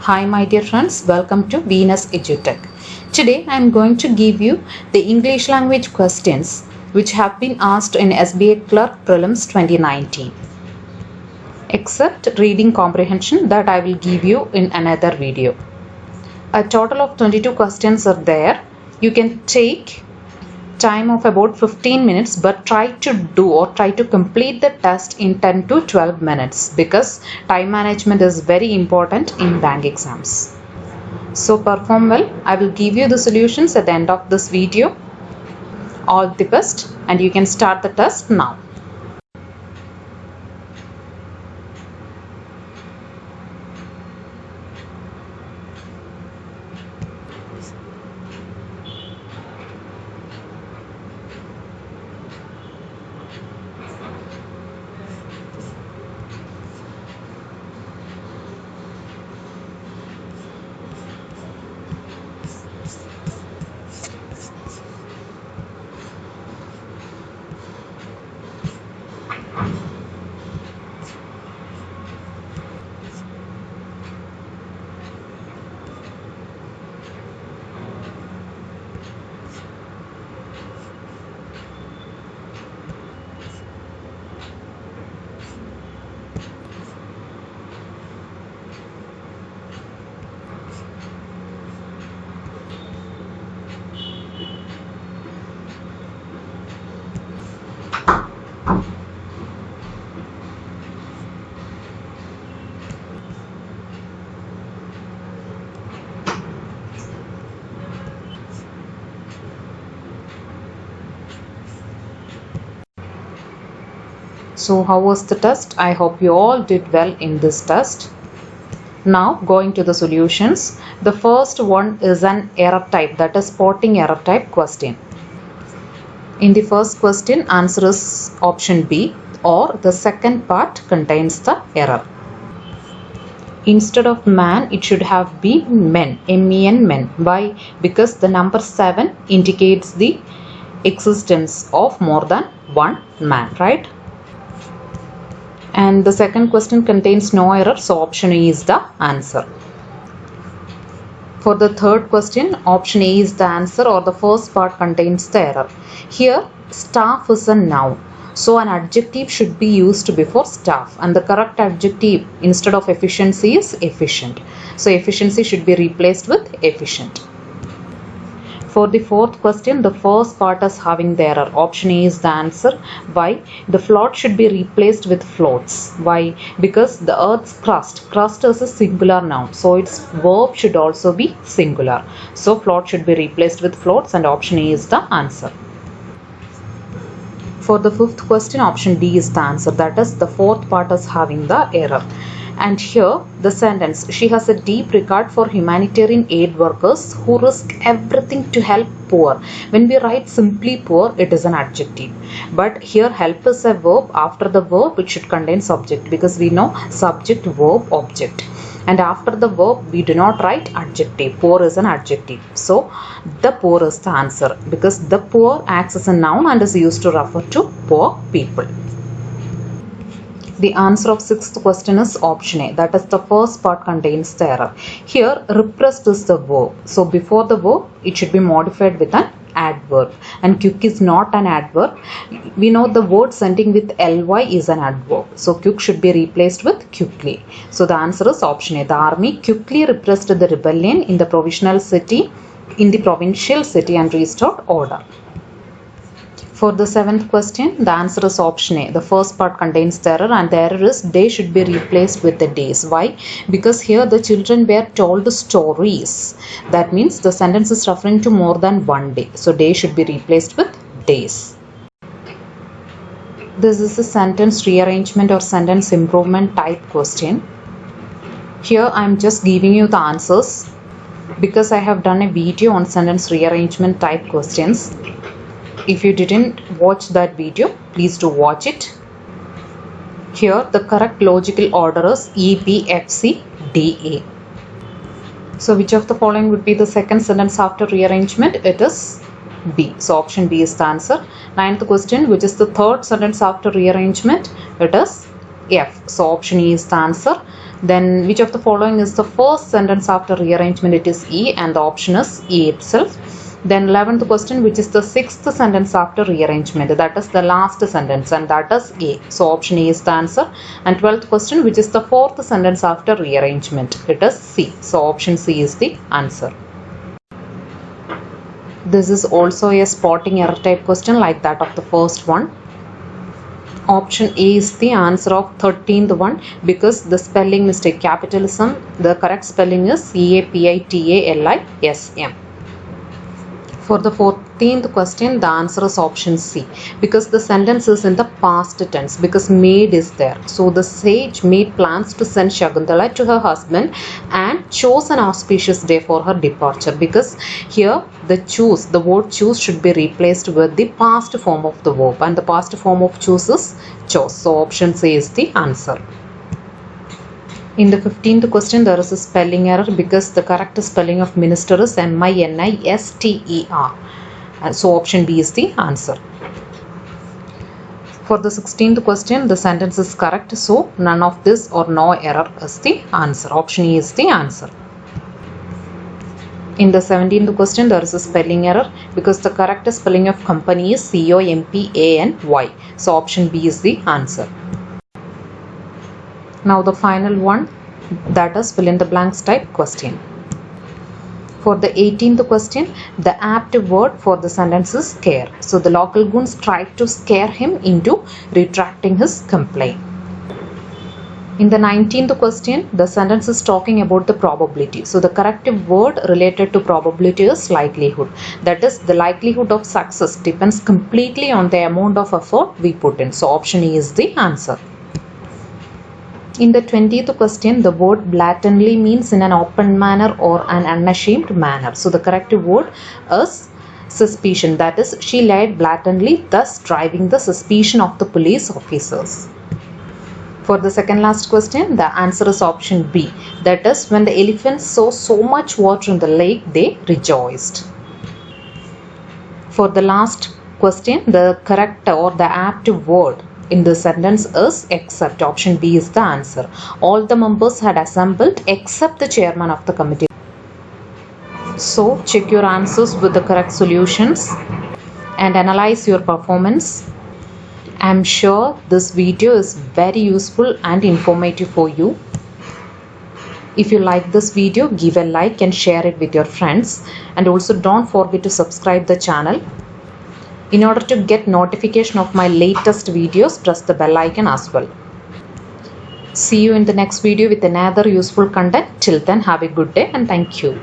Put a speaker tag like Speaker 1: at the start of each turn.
Speaker 1: Hi my dear friends, welcome to Venus EduTech. Today I am going to give you the English language questions which have been asked in SBA Clerk Prelims 2019. Except reading comprehension that I will give you in another video. A total of 22 questions are there. You can take time of about 15 minutes but try to complete the test in 10 to 12 minutes because time management is very important in bank exams. So perform well. I will give you the solutions at the end of this video. All the best and you can start the test now. So how was the test? I hope you all did well in this test. Now going to the solutions. The first one is an error type, that is spotting error type question. In the first question, answer is option B, or the second part contains the error. Instead of man, it should have been men, M-E-N, men. Why? Because the number 7 indicates the existence of more than one man, right? And the second question contains no error, so option A is the answer. For the third question, option A is the answer, or the first part contains the error. Here, staff is a noun, so an adjective should be used before staff, and the correct adjective instead of efficiency is efficient. So efficiency should be replaced with efficient. For the fourth question, the first part is having the error. Option A is the answer. Why? The float should be replaced with floats. Why? Because the earth's crust. Crust is a singular noun, so its verb should also be singular. So float should be replaced with floats, and option A is the answer. For the fifth question, option D is the answer. That is, the fourth part is having the error. And here the sentence, she has a deep regard for humanitarian aid workers who risk everything to help poor. When we write simply poor, it is an adjective. But here help is a verb. After the verb, it should contain subject, because we know subject, verb, object. And after the verb, we do not write adjective. Poor is an adjective. So the poor is the answer, because the poor acts as a noun and is used to refer to poor people. The answer of sixth question is option A, that is the first part contains the error. Here repressed is the verb, so before the verb it should be modified with an adverb, and quick is not an adverb. We know the word ending with ly is an adverb, so quick should be replaced with quickly. So the answer is option A. The army quickly repressed the rebellion in the provincial city and restored order. For the seventh question, the answer is option A. The first part contains the error, and the error is day should be replaced with the days. Why? Because here the children were told stories. That means the sentence is referring to more than one day. So day should be replaced with days. This is a sentence rearrangement or sentence improvement type question. Here I am just giving you the answers because I have done a video on sentence rearrangement type questions. If you didn't watch that video, please do watch it. Here the correct logical order is E, B, F, C, D, A. So which of the following would be the second sentence after rearrangement? It is B. So option B is the answer. Ninth question, which is the third sentence after rearrangement? It is F. So option E is the answer. Then which of the following is the first sentence after rearrangement? It is E, and the option is E itself. Then 11th question, which is the sixth sentence after rearrangement? That is the last sentence, and that is A. So option A is the answer. And 12th question, which is the fourth sentence after rearrangement? It is C. So option C is the answer. This is also a spotting error type question like that of the first one. Option A is the answer of 13th one, because the spelling mistake, capitalism, the correct spelling is CAPITALISM. For the 14th question, the answer is option C, because the sentence is in the past tense, because made is there. So the sage made plans to send Shakuntala to her husband and chose an auspicious day for her departure, because here the word choose should be replaced with the past form of the verb, and the past form of choose is chose. So option C is the answer. In the 15th question, there is a spelling error, because the correct spelling of minister is MINISTER. So option B is the answer. For the 16th question, the sentence is correct. So none of this or no error is the answer. Option E is the answer. In the 17th question, there is a spelling error, because the correct spelling of company is COMPANY. So option B is the answer. Now the final one, that is fill in the blanks type question. For the 18th question, the apt word for the sentence is scare. So the local goons tried to scare him into retracting his complaint. In the 19th question, the sentence is talking about the probability. So the correct word related to probability is likelihood. That is, the likelihood of success depends completely on the amount of effort we put in. So option E is the answer. In the 20th question, the word blatantly means in an open manner or an unashamed manner. So the correct word is suspicion. That is, she lied blatantly, thus driving the suspicion of the police officers. For the second last question, the answer is option B. That is, when the elephants saw so much water in the lake, they rejoiced. For the last question, the correct or the apt word in the sentence is except. Option B is the answer. All the members had assembled except the chairman of the committee. So check your answers with the correct solutions and analyze your performance. I am sure this video is very useful and informative for you. If you like this video, give a like and share it with your friends, and also don't forget to subscribe the channel. In order to get notification of my latest videos, press the bell icon as well. See you in the next video with another useful content. Till then, have a good day and thank you.